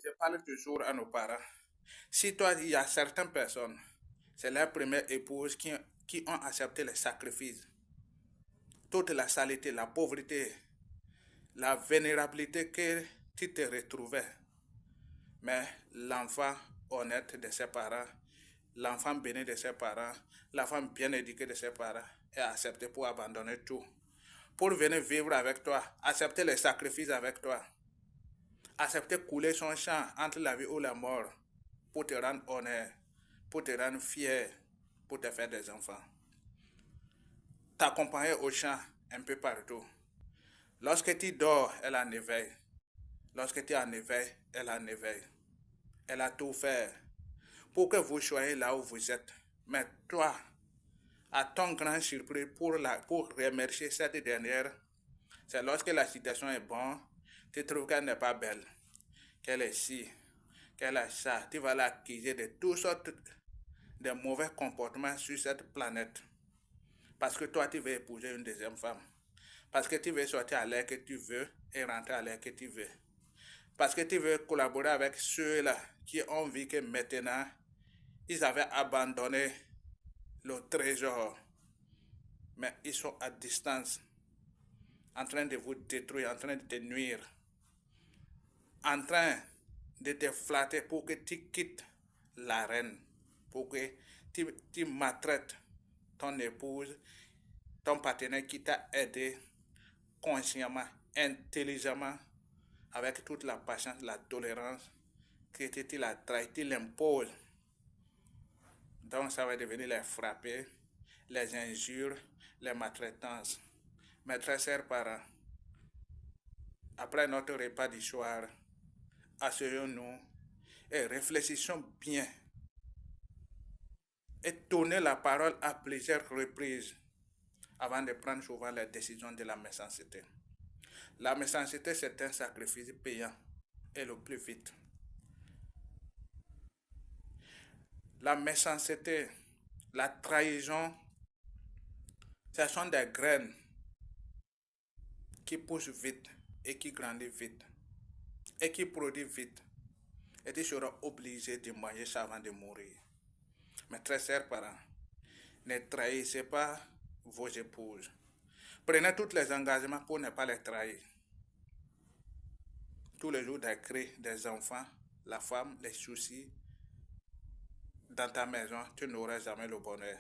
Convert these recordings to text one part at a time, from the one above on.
je parle toujours à nos parents. Si toi, il y a certaines personnes, c'est leur première épouse qui ont accepté les sacrifices, toute la saleté, la pauvreté, la vénérabilité que tu te retrouvais. Mais l'enfant honnête de ses parents, l'enfant béni de ses parents, l'enfant bien éduqué de ses parents est accepté pour abandonner tout. Pour venir vivre avec toi, accepter les sacrifices avec toi, accepter couler son champ entre la vie ou la mort pour te rendre honneur, pour te rendre fier, pour te faire des enfants. T'accompagner au champ un peu partout. Lorsque tu dors, elle en éveille. Lorsque tu es en éveil, elle en éveille. Elle a tout fait pour que vous soyez là où vous êtes. Mais toi, à ton grand surpris, pour remercier cette dernière, c'est lorsque la situation est bonne, tu trouves qu'elle n'est pas belle, qu'elle est ci, qu'elle a ça. Tu vas l'accuser de toutes sortes de mauvais comportements sur cette planète. Parce que toi, tu veux épouser une deuxième femme. Parce que tu veux sortir à l'air que tu veux et rentrer à l'air que tu veux. Parce que tu veux collaborer avec ceux-là qui ont vu que maintenant, ils avaient abandonné le trésor. Mais ils sont à distance, en train de vous détruire, en train de te nuire, en train de te flatter pour que tu quittes la reine, pour que tu maltraites ton épouse, ton partenaire qui t'a aidé consciemment, intelligemment, avec toute la patience, la tolérance, que tu la trahis, tu l'imposes. Donc ça va devenir les frapper, les injures, les maltraitances. Mes très chers parents, après notre repas du soir, asseyons-nous et réfléchissons bien et tournez la parole à plusieurs reprises avant de prendre souvent les décisions de la méchanceté. La méchanceté, c'est un sacrifice payant et le plus vite. La méchanceté, la trahison, ce sont des graines qui poussent vite et qui grandissent vite et qui produisent vite. Et tu seras obligé de manger ça avant de mourir. Mes très chers parents, ne trahissez pas vos épouses. Prenez tous les engagements pour ne pas les trahir. Tous les jours des cris des enfants, la femme, les soucis. Dans ta maison, tu n'auras jamais le bonheur.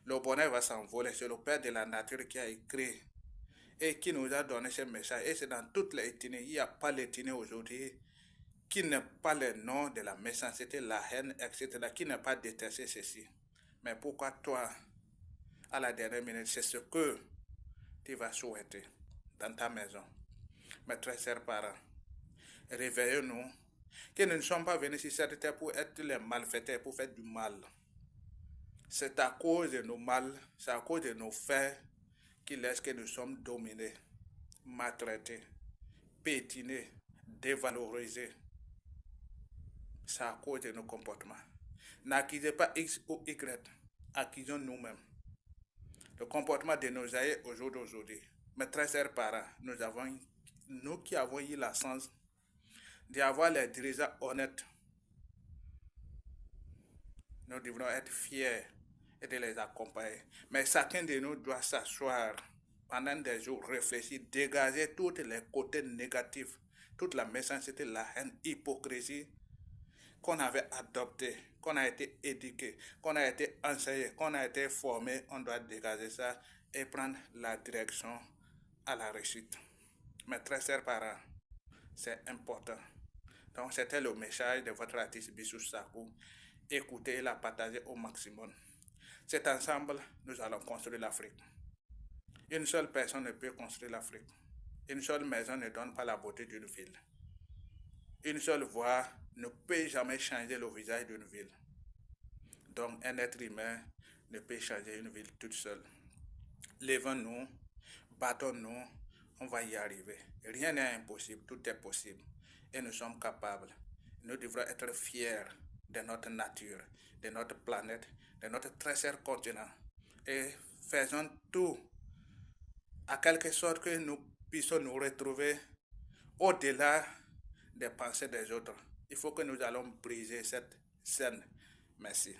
Le bonheur va s'envoler. C'est le Père de la nature qui a écrit et qui nous a donné ce message. Et c'est dans toutes les ethnies. Il n'y a pas l'ethnie aujourd'hui qui n'est pas le nom de la méchanceté, la haine, etc., qui n'est pas détesté ceci. Mais pourquoi toi, à la dernière minute, c'est ce que tu vas souhaiter dans ta maison. Mes très chers parents, réveillons-nous, que nous ne sommes pas venus sur cette terre pour être les malfaiteurs, pour faire du mal. C'est à cause de nos mal, c'est à cause de nos faits qui laissent que nous sommes dominés, maltraités, pétinés, dévalorisés. C'est à cause de nos comportements. N'accusez pas X ou Y, accusons nous-mêmes. Le comportement de nos aïeux au jour d'aujourd'hui. Mes très chers parents, nous qui avons eu la chance d'avoir les dirigeants honnêtes, nous devrons être fiers et de les accompagner. Mais chacun de nous doit s'asseoir pendant des jours, réfléchir, dégager tous les côtés négatifs, toute la méchanceté, la haine, l'hypocrisie qu'on avait adopté, qu'on a été éduqué, qu'on a été enseigné, qu'on a été formé. On doit dégager ça et prendre la direction à la réussite. Mes très chers parents, c'est important. Donc c'était le message de votre artiste Bissou Sakou. Écoutez et la partagez au maximum. C'est ensemble, nous allons construire l'Afrique. Une seule personne ne peut construire l'Afrique. Une seule maison ne donne pas la beauté d'une ville. Une seule voix ne peut jamais changer le visage d'une ville. Donc un être humain ne peut changer une ville toute seule. Levons-nous, battons-nous, on va y arriver. Rien n'est impossible, tout est possible. Et nous sommes capables. Nous devrons être fiers de notre nature, de notre planète, de notre très cher continent. Et faisons tout à quelque sorte que nous puissions nous retrouver au-delà des pensées des autres. Il faut que nous allons briser cette scène. Merci.